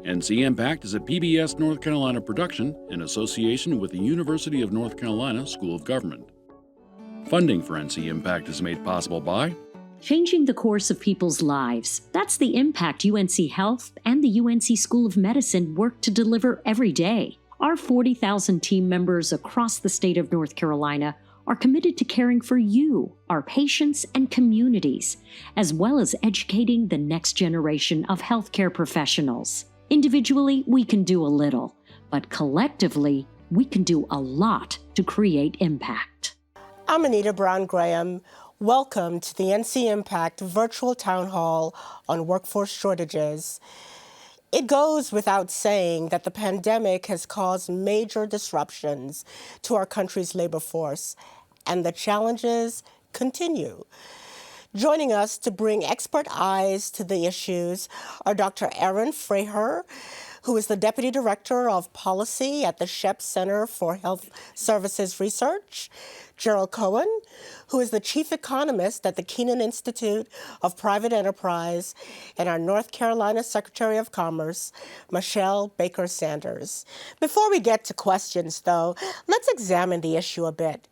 ncIMPACT is a PBS North Carolina production in association with the University of North Carolina School of Government. Funding for ncIMPACT is made possible by changing the course of people's lives. That's the impact UNC Health and the UNC School of Medicine work to deliver every day. Our 40,000 team members across the state of North Carolina are committed to caring for you, our patients and communities, as well as educating the next generation of healthcare professionals. Individually, we can do a little, but collectively, we can do a lot to create impact. I'm Anita Brown-Graham. Welcome to the ncIMPACT virtual town hall on workforce shortages. It goes without saying that the pandemic has caused major disruptions to our country's labor force, and the challenges continue. Joining us to bring expert eyes to the issues are Dr. Aaron Freher, who is the Deputy Director of Policy at the Shepp Center for Health Services Research, Gerald Cohen, who is the Chief Economist at the Keenan Institute of Private Enterprise, and our North Carolina Secretary of Commerce, Michelle Baker Sanders. Before we get to questions, though, let's examine the issue a bit.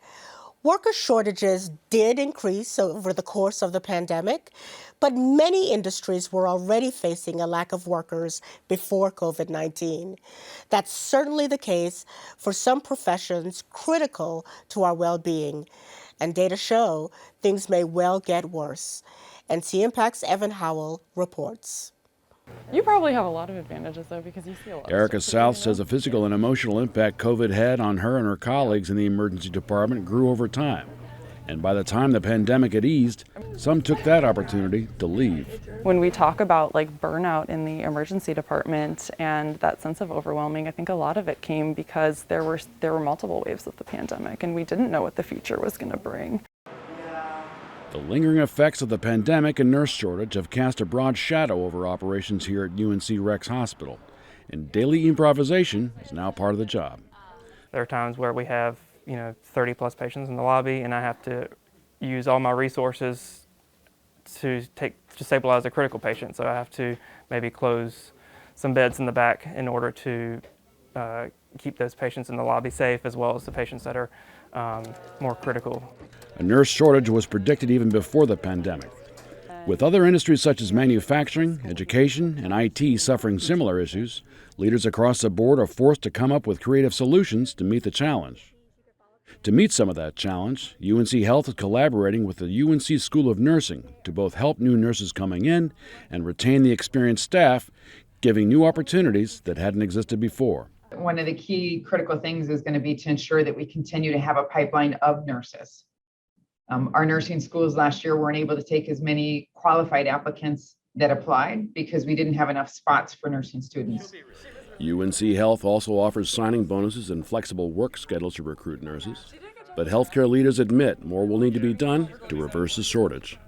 Worker shortages did increase over the course of the pandemic, but many industries were already facing a lack of workers before COVID-19. That's certainly the case for some professions critical to our well-being, and data show things may well get worse. ncIMPACT's Evan Howell reports. You probably have a lot of advantages, though, because you see a lot. Erica South says the physical and emotional impact COVID had on her and her colleagues in the emergency department grew over time. And by the time the pandemic had eased, some took that opportunity to leave. When we talk about burnout in the emergency department and that sense of overwhelming, I think a lot of it came because there were multiple waves of the pandemic, and we didn't know what the future was going to bring. The lingering effects of the pandemic and nurse shortage have cast a broad shadow over operations here at UNC Rex Hospital, and daily improvisation is now part of the job. There are times where we have 30 plus patients in the lobby, and I have to use all my resources to stabilize a critical patient. So I have to maybe close some beds in the back in order to keep those patients in the lobby safe, as well as the patients that are more critical. A nurse shortage was predicted even before the pandemic. With other industries such as manufacturing, education, and IT suffering similar issues, leaders across the board are forced to come up with creative solutions to meet the challenge. To meet some of that challenge, UNC Health is collaborating with the UNC School of Nursing to both help new nurses coming in and retain the experienced staff, giving new opportunities that hadn't existed before. One of the key critical things is going to be to ensure that we continue to have a pipeline of nurses. Our nursing schools last year weren't able to take as many qualified applicants that applied because we didn't have enough spots for nursing students. UNC Health also offers signing bonuses and flexible work schedules to recruit nurses. But healthcare leaders admit more will need to be done to reverse the shortage.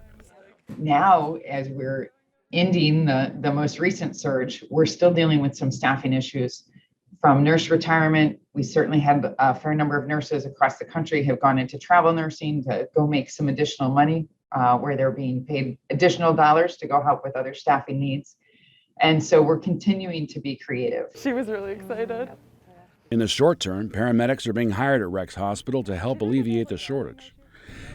Now, as we're ending the most recent surge, we're still dealing with some staffing issues. From nurse retirement, we certainly had a fair number of nurses across the country have gone into travel nursing to go make some additional money where they're being paid additional dollars to go help with other staffing needs. And so we're continuing to be creative. She was really excited. In the short term, paramedics are being hired at Rex Hospital to help alleviate the shortage.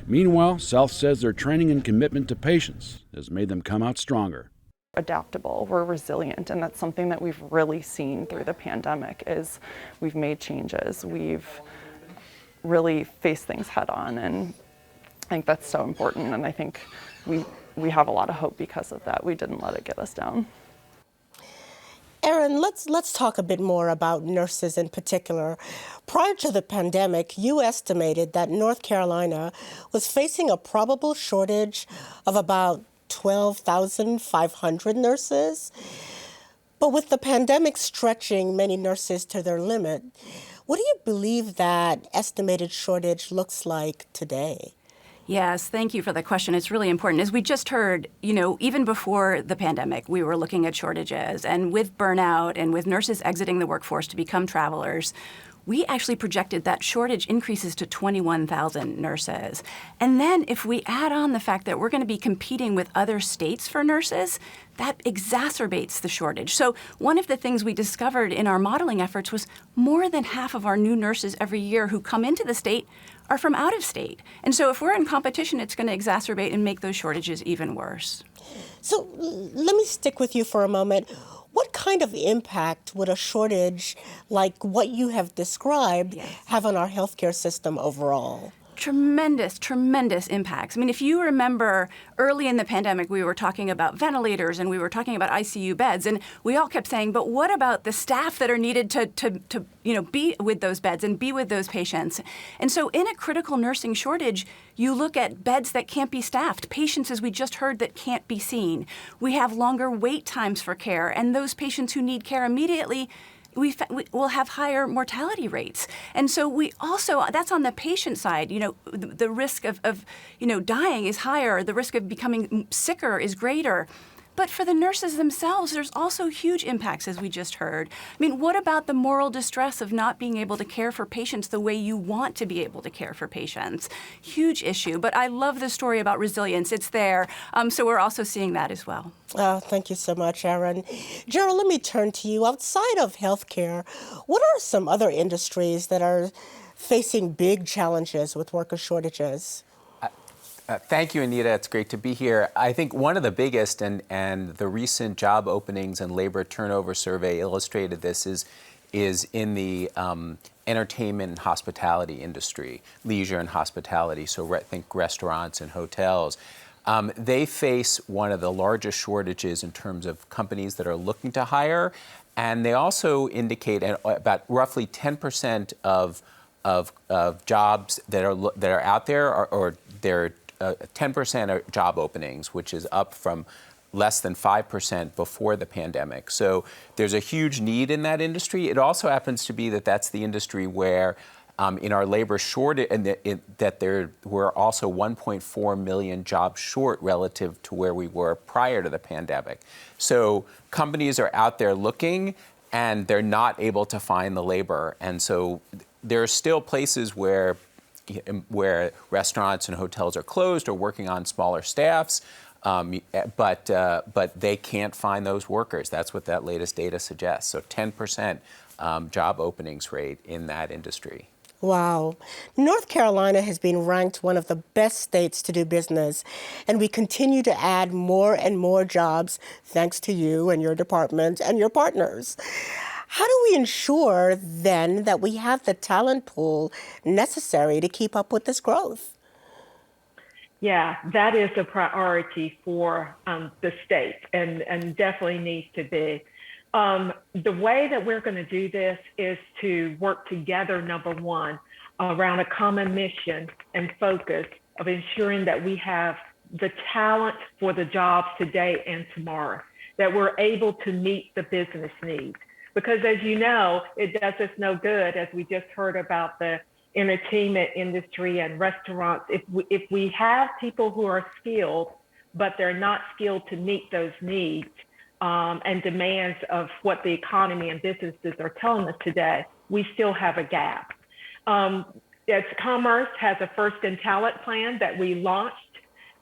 Meanwhile, South says their training and commitment to patients has made them come out stronger. Adaptable, we're resilient, and that's something that we've really seen through the pandemic is we've made changes, we've really faced things head on, and I think that's so important, and I think we have a lot of hope because of that. We didn't let it get us down. Aaron, let's talk a bit more about nurses in particular. Prior to the pandemic, you estimated that North Carolina was facing a probable shortage of about 12,500 nurses. But with the pandemic stretching many nurses to their limit, what do you believe that estimated shortage looks like today? Yes, thank you for the question. It's really important. As we just heard, even before the pandemic, we were looking at shortages. And with burnout and with nurses exiting the workforce to become travelers, we actually projected that shortage increases to 21,000 nurses. And then if we add on the fact that we're going to be competing with other states for nurses, that exacerbates the shortage. So one of the things we discovered in our modeling efforts was more than half of our new nurses every year who come into the state are from out of state. And so if we're in competition, it's going to exacerbate and make those shortages even worse. So let me stick with you for a moment. What kind of impact would a shortage like what you have described have on our healthcare system overall? Tremendous, tremendous impacts. I mean, if you remember early in the pandemic, we were talking about ventilators and we were talking about ICU beds, and we all kept saying, but what about the staff that are needed to be with those beds and be with those patients? And so in a critical nursing shortage, you look at beds that can't be staffed, patients, as we just heard, that can't be seen. We have longer wait times for care, and those patients who need care immediately we'll have higher mortality rates. And so we also, that's on the patient side, the risk of dying is higher, the risk of becoming sicker is greater. But for the nurses themselves, there's also huge impacts, as we just heard. I mean, what about the moral distress of not being able to care for patients the way you want to be able to care for patients? Huge issue. But I love the story about resilience. It's there. So we're also seeing that as well. Oh, thank you so much, Erin. Gerald, let me turn to you. Outside of healthcare, what are some other industries that are facing big challenges with worker shortages? Thank you, Anita. It's great to be here. I think one of the biggest, and the recent job openings and labor turnover survey illustrated this, is in the entertainment and hospitality industry, leisure and hospitality. So think restaurants and hotels. They face one of the largest shortages in terms of companies that are looking to hire, and they also indicate about roughly 10% of jobs that are out there or they're 10% are job openings, which is up from less than 5% before the pandemic. So there's a huge need in that industry. It also happens to be that that's the industry where in our labor shortage, and that there were also 1.4 million jobs short relative to where we were prior to the pandemic. So companies are out there looking, and they're not able to find the labor. And so there are still places where restaurants and hotels are closed or working on smaller staffs, but they can't find those workers. That's what that latest data suggests. So 10% job openings rate in that industry. Wow. North Carolina has been ranked one of the best states to do business, and we continue to add more and more jobs thanks to you and your department and your partners. How do we ensure, then, that we have the talent pool necessary to keep up with this growth? Yeah, that is a priority for the state and definitely needs to be. The way that we're going to do this is to work together, number one, around a common mission and focus of ensuring that we have the talent for the jobs today and tomorrow, that we're able to meet the business needs. Because as you know, it does us no good, as we just heard about the entertainment industry and restaurants. If we have people who are skilled, but they're not skilled to meet those needs and demands of what the economy and businesses are telling us today, we still have a gap. As Commerce has a First in Talent plan that we launched,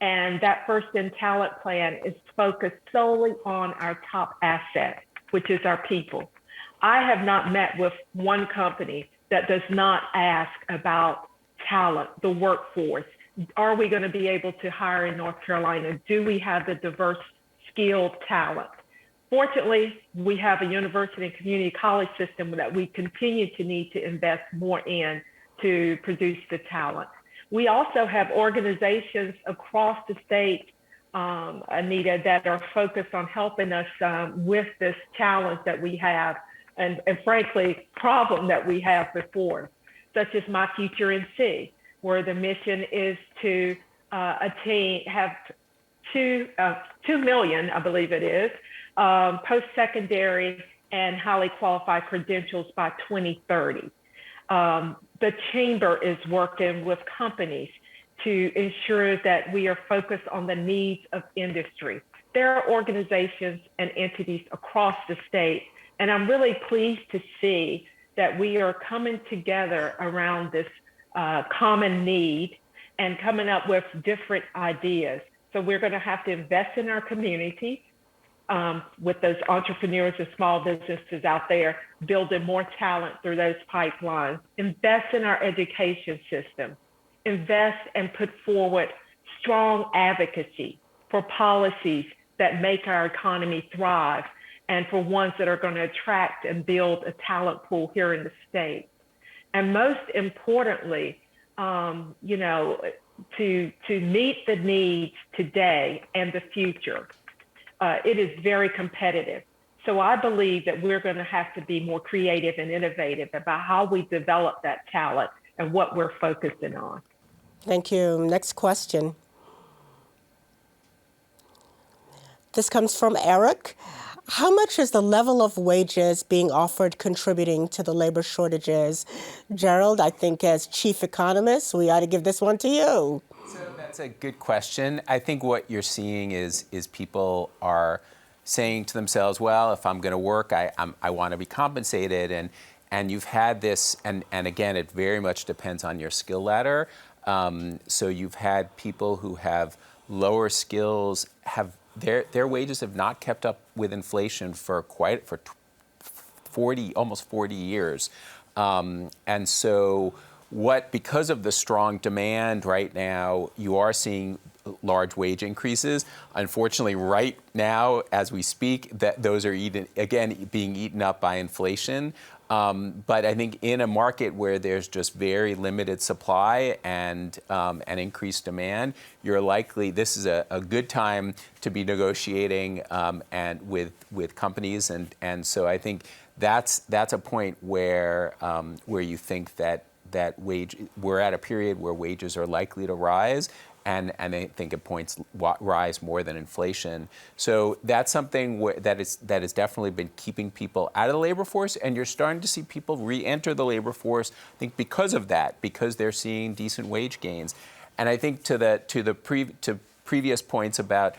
and that First in Talent plan is focused solely on our top asset, which is our people. I have not met with one company that does not ask about talent, the workforce. Are we going to be able to hire in North Carolina? Do we have the diverse, skilled talent? Fortunately, we have a university and community college system that we continue to need to invest more in to produce the talent. We also have organizations across the state, Anita, that are focused on helping us with this challenge that we have and frankly, problem that we have before, such as My Future NC, where the mission is to have 2 million, I believe it is, post-secondary and highly qualified credentials by 2030. The Chamber is working with companies to ensure that we are focused on the needs of industry. There are organizations and entities across the state, and I'm really pleased to see that we are coming together around this common need and coming up with different ideas. So we're going to have to invest in our community with those entrepreneurs and small businesses out there, building more talent through those pipelines, invest in our education system, invest and put forward strong advocacy for policies that make our economy thrive and for ones that are going to attract and build a talent pool here in the state. And most importantly, you know, to meet the needs today and the future, it is very competitive. So I believe that we're going to have to be more creative and innovative about how we develop that talent and what we're focusing on. Thank you. Next question. This comes from Eric. How much is the level of wages being offered contributing to the labor shortages? Gerald, I think as chief economist, we ought to give this one to you. So that's a good question. I think what you're seeing is people are saying to themselves, well, if I'm going to work, I want to be compensated. And you've had this, and again, it very much depends on your skill ladder. So you've had people who have lower skills, their wages have not kept up with inflation for 40, almost 40 years. And so because of the strong demand right now, you are seeing large wage increases. Unfortunately, right now, as we speak, those are being eaten up by inflation. But I think in a market where there's just very limited supply and increased demand, you're likely, this is a good time to be negotiating and with companies. And so I think that's a point where you think that we're at a period where wages are likely to rise. And I think at points rise more than inflation. So that's something that has definitely been keeping people out of the labor force. And you're starting to see people re-enter the labor force, I think, because of that, because they're seeing decent wage gains. And I think to previous points about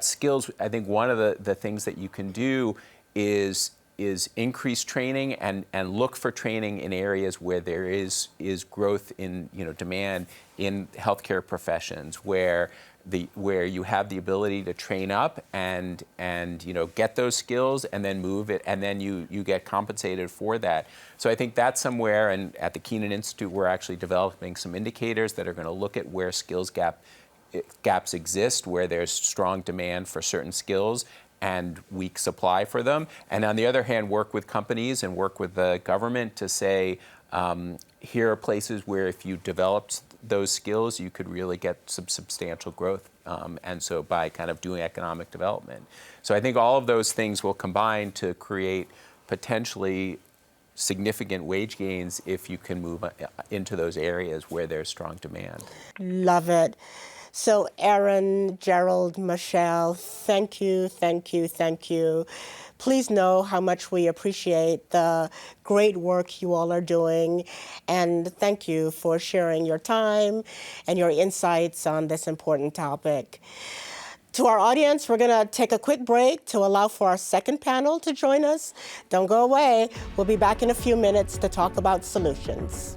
skills, I think one of the things that you can do is increase training and look for training in areas where there is growth in demand in healthcare professions, where you have the ability to train up and get those skills and then move it, and then you get compensated for that. So I think that's somewhere, and at the Keenan Institute we're actually developing some indicators that are going to look at where skills gaps exist, where there's strong demand for certain skills and weak supply for them. And on the other hand, work with companies and work with the government to say, here are places where if you developed those skills, you could really get some substantial growth. And so by kind of doing economic development. So I think all of those things will combine to create potentially significant wage gains if you can move into those areas where there's strong demand. Love it. So Aaron, Gerald, Michelle, thank you, thank you, thank you. Please know how much we appreciate the great work you all are doing, and thank you for sharing your time and your insights on this important topic. To our audience, we're going to take a quick break to allow for our second panel to join us. Don't go away. We'll be back in a few minutes to talk about solutions.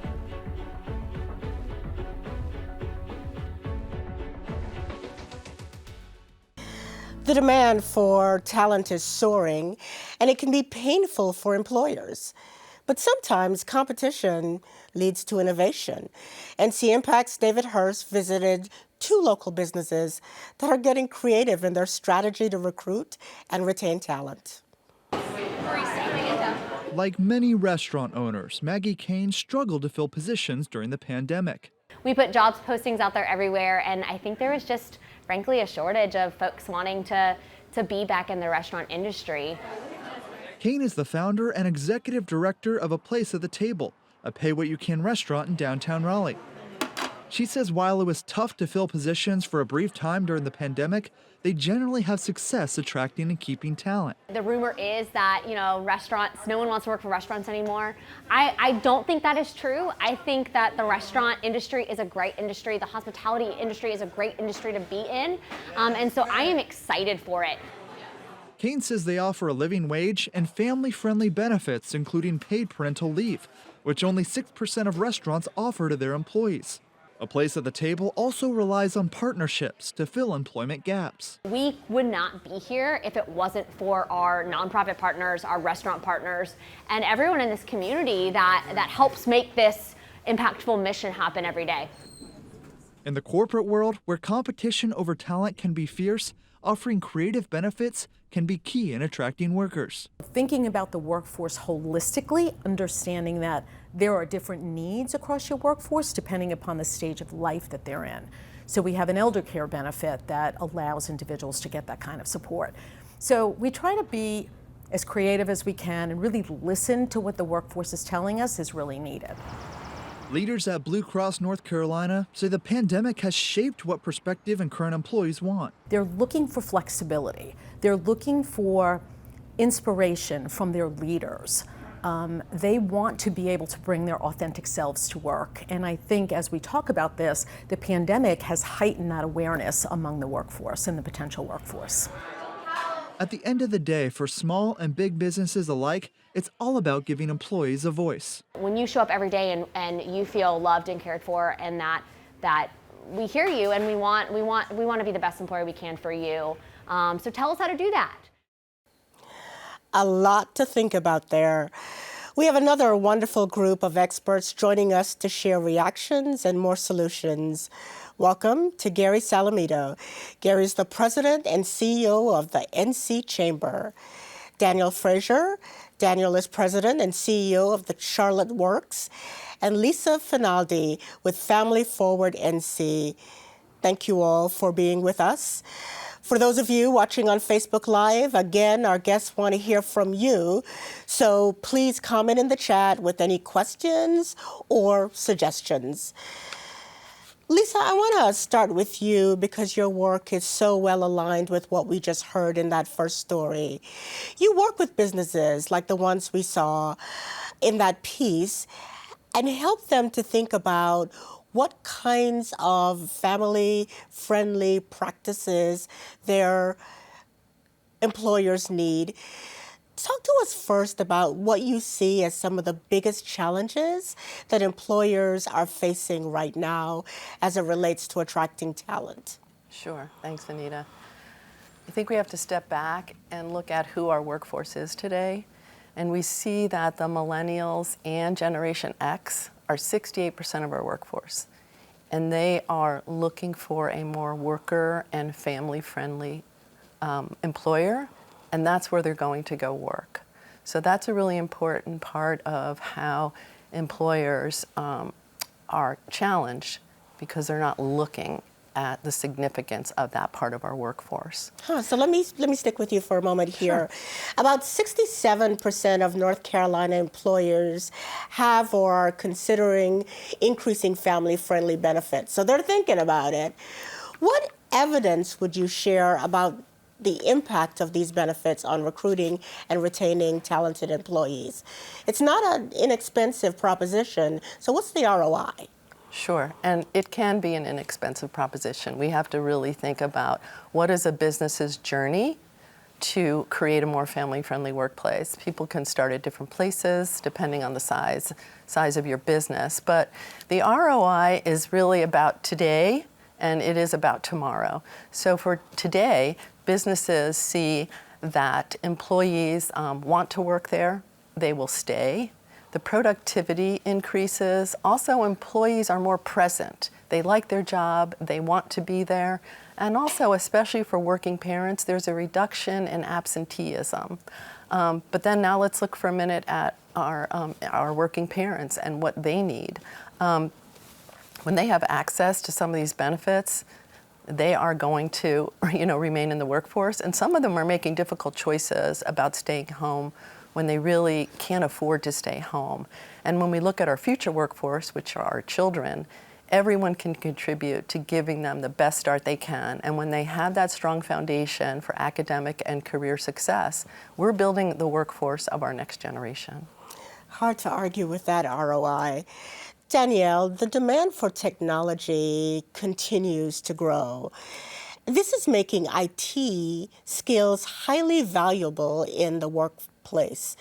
The demand for talent is soaring, and it can be painful for employers. But sometimes competition leads to innovation. ncIMPACT's David Hurst visited 2 local businesses that are getting creative in their strategy to recruit and retain talent. Like many restaurant owners, Maggie Kane struggled to fill positions during the pandemic. We put jobs postings out there everywhere, and I think there was just, frankly, a shortage of folks wanting to be back in the restaurant industry. Kane is the founder and executive director of A Place at the Table, a pay-what-you-can restaurant in downtown Raleigh. She says while it was tough to fill positions for a brief time during the pandemic, they generally have success attracting and keeping talent. The rumor is that, restaurants, no one wants to work for restaurants anymore. I don't think that is true. I think that the restaurant industry is a great industry. The hospitality industry is a great industry to be in. And so I am excited for it. Kane says they offer a living wage and family-friendly benefits, including paid parental leave, which only 6% of restaurants offer to their employees. A Place at the Table also relies on partnerships to fill employment gaps. We would not be here if it wasn't for our nonprofit partners, our restaurant partners, and everyone in this community that helps make this impactful mission happen every day. In the corporate world, where competition over talent can be fierce, offering creative benefits can be key in attracting workers. Thinking about the workforce holistically, understanding that there are different needs across your workforce depending upon the stage of life that they're in. So we have an elder care benefit that allows individuals to get that kind of support. So we try to be as creative as we can and really listen to what the workforce is telling us is really needed. Leaders at Blue Cross North Carolina say the pandemic has shaped what prospective and current employees want. They're looking for flexibility. They're looking for inspiration from their leaders. They want to be able to bring their authentic selves to work. And I think as we talk about this, the pandemic has heightened that awareness among the workforce and the potential workforce. At the end of the day, for small and big businesses alike, it's all about giving employees a voice. When you show up every day and you feel loved and cared for, and that we hear you and we want to be the best employer we can for you. So tell us how to do that. A lot to think about there. We have another wonderful group of experts joining us to share reactions and more solutions. Welcome to Gary Salamito. Gary's the president and CEO of the NC Chamber. Daniel Frazier. Daniel is president and CEO of the Charlotte Works. And Lisa Finaldi with Family Forward NC. Thank you all for being with us. For those of you watching on Facebook Live, again, our guests want to hear from you. So please comment in the chat with any questions or suggestions. Lisa, I want to start with you because your work is so well aligned with what we just heard in that first story. You work with businesses like the ones we saw in that piece and help them to think about what kinds of family-friendly practices their employers need. Talk to us first about what you see as some of the biggest challenges that employers are facing right now as it relates to attracting talent. Sure. Thanks, Anita. I think we have to step back and look at who our workforce is today. And we see that the millennials and Generation X are 68% of our workforce. And they are looking for a more worker and family-friendly employer. And that's where they're going to go work. So that's a really important part of how employers are challenged because they're not looking at the significance of that part of our workforce. So let me stick with you for a moment here. Sure. About 67% of North Carolina employers have or are considering increasing family-friendly benefits. So they're thinking about it. What evidence would you share about the impact of these benefits on recruiting and retaining talented employees? It's not an inexpensive proposition, so what's the ROI? Sure, and it can be an inexpensive proposition. We have to really think about what is a business's journey to create a more family-friendly workplace. People can start at different places depending on the size of your business, but the ROI is really about today and it is about tomorrow. So for today, businesses see that employees want to work there, they will stay. The productivity increases. Also, employees are more present. They like their job, they want to be there. And also, especially for working parents, there's a reduction in absenteeism. But then now let's look for a minute at our working parents and what they need. When they have access to some of these benefits, they are going to, remain in the workforce. And some of them are making difficult choices about staying home when they really can't afford to stay home. And when we look at our future workforce, which are our children, everyone can contribute to giving them the best start they can. And when they have that strong foundation for academic and career success, we're building the workforce of our next generation. Hard to argue with that ROI. Danielle, the demand for technology continues to grow. This is making IT skills highly valuable in the workplace.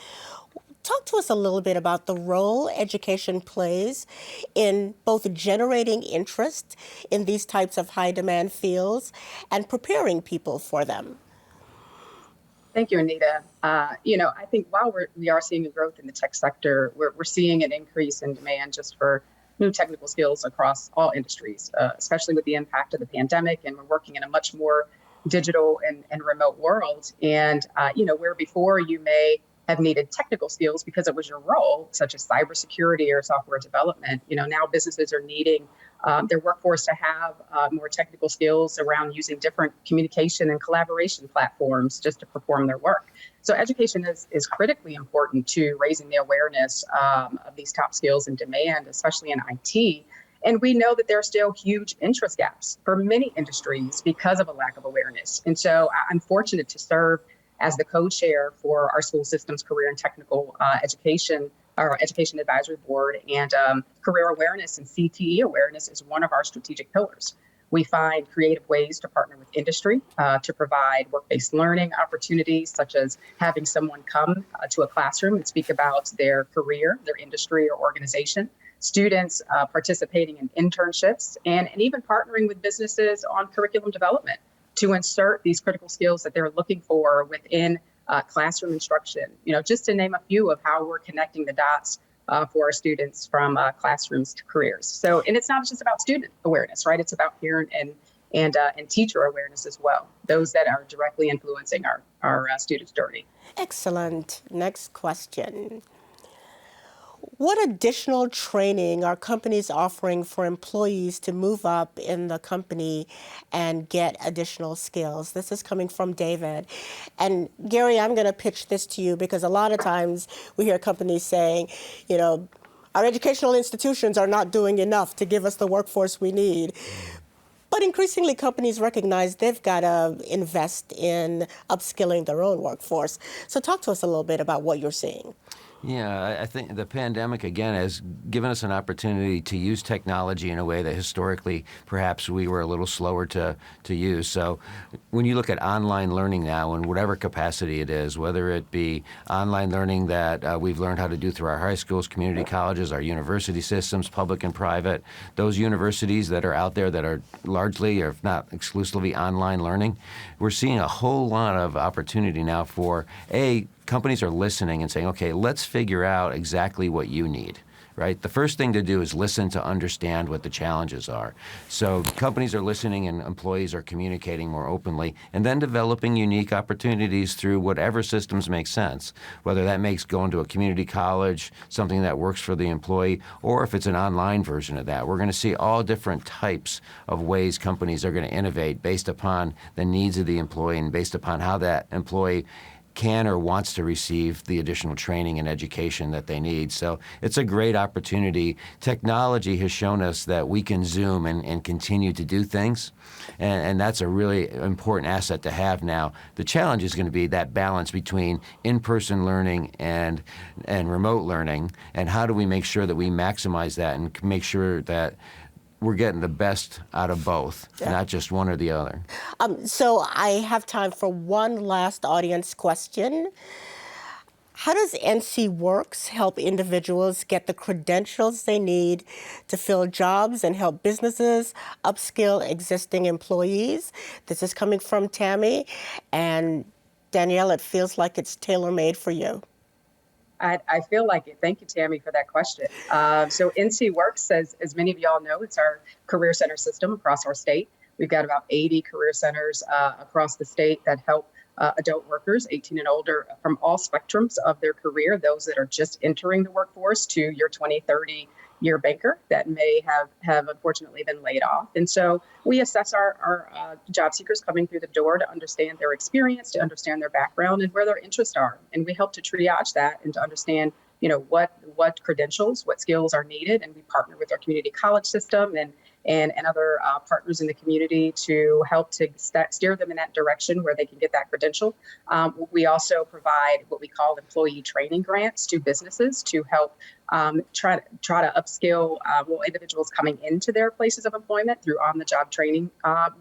Talk to us a little bit about the role education plays in both generating interest in these types of high demand fields and preparing people for them. Thank you, Anita. I think while we are seeing a growth in the tech sector, we're seeing an increase in demand just for new technical skills across all industries, especially with the impact of the pandemic. And we're working in a much more digital and remote world. And, where before you may have needed technical skills because it was your role, such as cybersecurity or software development, now businesses are needing their workforce to have more technical skills around using different communication and collaboration platforms just to perform their work. So education is critically important to raising the awareness of these top skills in demand, especially in IT. And we know that there are still huge interest gaps for many industries because of a lack of awareness. And so I'm fortunate to serve as the co-chair for our school systems career and technical education, our education advisory board, and career awareness and CTE awareness is one of our strategic pillars. We find creative ways to partner with industry to provide work-based learning opportunities, such as having someone come to a classroom and speak about their career, their industry, or organization. Students participating in internships, and even partnering with businesses on curriculum development to insert these critical skills that they're looking for within classroom instruction. Just to name a few of how we're connecting the dots for our students from classrooms to careers. So, and it's not just about student awareness, right? It's about parent and teacher awareness as well. Those that are directly influencing our students' journey. Excellent. Next question. What additional training are companies offering for employees to move up in the company and get additional skills? This is coming from David. And Gary, I'm going to pitch this to you because a lot of times we hear companies saying, our educational institutions are not doing enough to give us the workforce we need. But increasingly, companies recognize they've got to invest in upskilling their own workforce. So talk to us a little bit about what you're seeing. Yeah, I think the pandemic, again, has given us an opportunity to use technology in a way that historically perhaps we were a little slower to use. So when you look at online learning now in whatever capacity it is, whether it be online learning that we've learned how to do through our high schools, community colleges, our university systems, public and private, those universities that are out there that are largely, or if not exclusively, online learning, we're seeing a whole lot of opportunity now for, companies are listening and saying, okay, let's figure out exactly what you need, right? The first thing to do is listen to understand what the challenges are. So companies are listening and employees are communicating more openly, and then developing unique opportunities through whatever systems make sense, whether that makes going to a community college, something that works for the employee, or if it's an online version of that. We're going to see all different types of ways companies are going to innovate based upon the needs of the employee and based upon how that employee can or wants to receive the additional training and education that they need. So it's a great opportunity. Technology has shown us that we can Zoom and continue to do things, and that's a really important asset to have now. The challenge is going to be that balance between in-person learning and remote learning, and how do we make sure that we maximize that and make sure that we're getting the best out of both, not just one or the other. So I have time for one last audience question. How does NC Works help individuals get the credentials they need to fill jobs and help businesses upskill existing employees? This is coming from Tammy. And Danielle, it feels like it's tailor-made for you. I feel like it. Thank you, Tammy, for that question. So NC Works, as many of y'all know, it's our career center system across our state. We've got about 80 career centers across the state that help adult workers 18 and older from all spectrums of their career, those that are just entering the workforce to your 20, 30-year banker that may have unfortunately been laid off. And so we assess our job seekers coming through the door to understand their experience, to understand their background and where their interests are. And we help to triage that and to understand, what credentials, what skills are needed. And we partner with our community college system and other partners in the community to help to steer them in that direction where they can get that credential. We also provide what we call employee training grants to businesses to help try to upskill individuals coming into their places of employment through on-the-job training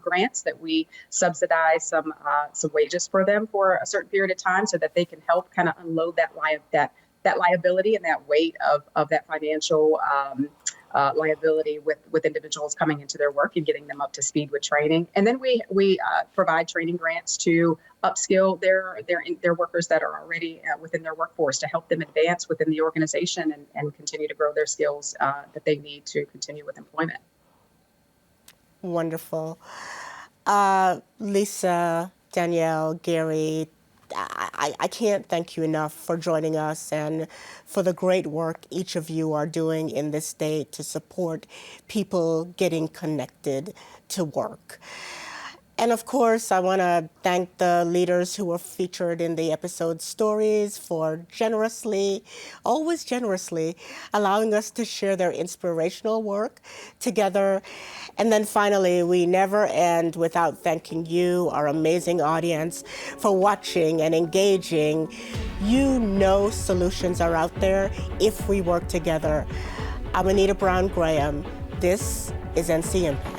grants that we subsidize some wages for them for a certain period of time, so that they can help kind of unload that liability and that weight of that financial liability with individuals coming into their work and getting them up to speed with training. And then we provide training grants to upskill their workers that are already within their workforce, to help them advance within the organization and continue to grow their skills that they need to continue with employment. Wonderful. Lisa, Danielle, Gary, I can't thank you enough for joining us and for the great work each of you are doing in this state to support people getting connected to work. And of course, I want to thank the leaders who were featured in the episode stories for always generously, allowing us to share their inspirational work together. And then finally, we never end without thanking you, our amazing audience, for watching and engaging. You know solutions are out there if we work together. I'm Anita Brown Graham. This is ncIMPACT.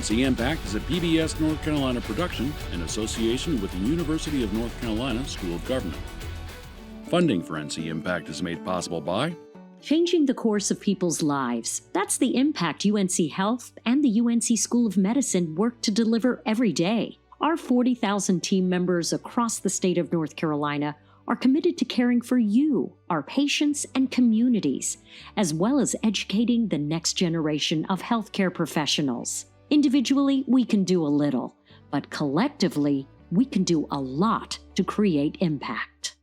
ncIMPACT is a PBS North Carolina production in association with the University of North Carolina School of Government. Funding for ncIMPACT is made possible by changing the course of people's lives. That's the impact UNC Health and the UNC School of Medicine work to deliver every day. Our 40,000 team members across the state of North Carolina are committed to caring for you, our patients and communities, as well as educating the next generation of healthcare professionals. Individually, we can do a little, but collectively, we can do a lot to create impact.